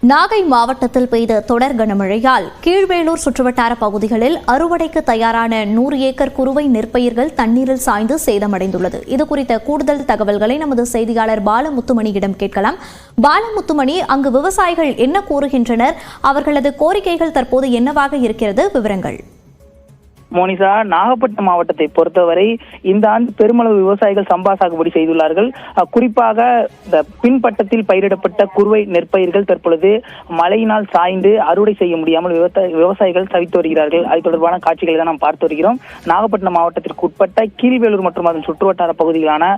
நாகை மாவட்டத்தில் பெய்த தொடர் கனமழையால் கீழ்வேளூர் சுற்றுவட்டார பகுதிகளில் அறுவடைக்கு தயாரான 100 ஏக்கர் குறுவை நெற்பயிர்கள் தண்ணீரில் சாய்ந்து சேதமடைந்துள்ளது. இதுகுறித்த கூடுதல் தகவல்களை நமது செய்தியாளர் பாலமுத்துமணியிடம் கேட்கலாம். பாலமுத்துமணி, அங்கு விவசாயிகள் என்ன கூறுகின்றனர்? அவர்களது கோரிக்கைகள் தற்போது என்னவாக இருக்கிறது? விவரங்கள். மோனிஷா, நாகப்பட்டினம் மாவட்டத்தை பொறுத்தவரை இந்த ஆண்டு பெருமளவு விவசாயிகள் சம்பா சாகுபடி செய்துள்ளார்கள். குறிப்பாக இந்த பின்பட்டத்தில் பயிரிடப்பட்ட குறுவை நெற்பயிர்கள் தற்பொழுது மழையினால் சாய்ந்து அறுவடை செய்ய முடியாமல் விவசாயிகள் தவித்து வருகிறார்கள். அது தொடர்பான காட்சிகளை தான் நாம் பார்த்து வருகிறோம். நாகப்பட்டினம் மாவட்டத்திற்கு உட்பட்ட கீழ்வேளூர் மற்றும் அதன் சுற்றுவட்டார பகுதிகளான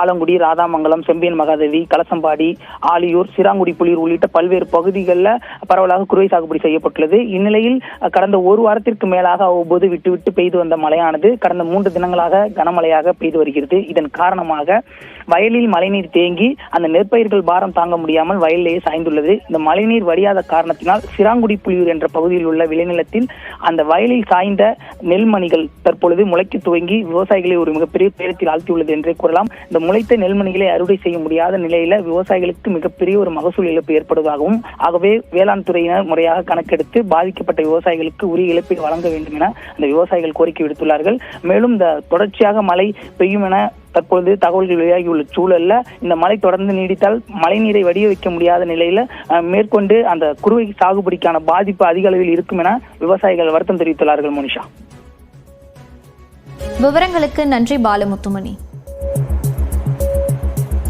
ஆலங்குடி, ராதாமங்கலம், செம்பியன் மகாதேவி, கலசம்பாடி, ஆலியூர், சிராங்குடி, புலியூர் உள்ளிட்ட பல்வேறு பகுதிகளில் பரவலாக குறுவை சாகுபடி செய்யப்பட்டுள்ளது. இந்நிலையில் கடந்த ஒரு வாரத்திற்கு மேலாக அவ்வப்போது விட்டு பெய்து வந்த மழையானது கடந்த 3 தினங்களாக கனமழையாக பெய்து வருகிறது. இதன் காரணமாக வயலில் மழைநீர் தேங்கி அந்த நெற்பயிர்கள் பாரம் தாங்க முடியாமல் வயலிலேயே சாய்ந்துள்ளது. இந்த மழைநீர் வடியாத காரணத்தினால் சிராங்குடி, புலியூர் என்ற பகுதியில் உள்ள விளைநிலத்தில் அந்த வயலில் சாய்ந்த நெல்மணிகள் தற்பொழுது முளைக்க துவங்கி விவசாயிகளை ஒரு மிகப்பெரிய துயரத்தில் ஆழ்த்தியுள்ளது என்றே கூறலாம். இந்த முளைத்த நெல்மணிகளை அறுவடை செய்ய முடியாத நிலையில விவசாயிகளுக்கு மிகப்பெரிய ஒரு மகசூல் இழப்பு ஏற்படுவதாகவும், ஆகவே வேளாண் துறையினர் முறையாக கணக்கெடுத்து பாதிக்கப்பட்ட விவசாயிகளுக்கு உரிய இழப்பீடு வழங்க வேண்டும் என அந்த விவசாயிகள் கோரிக்கை விடுத்துள்ளார்கள். மேலும் இந்த தொடர்ச்சியாக மழை பெய்யும் என தற்பொழுது தகவல்கள் வெளியாகியுள்ள சூழல்ல இந்த மழை தொடர்ந்து நீடித்தால் மழைநீரை வடிய வைக்க முடியாத நிலையில மேற்கொண்டு அந்த குறுவை சாகுபடிக்கான பாதிப்பு அதிக அளவில் இருக்கும் என விவசாயிகள் வருத்தம் தெரிவித்துள்ளார்கள். மோனிஷா, விவரங்களுக்கு நன்றி பாலமுத்துமணி.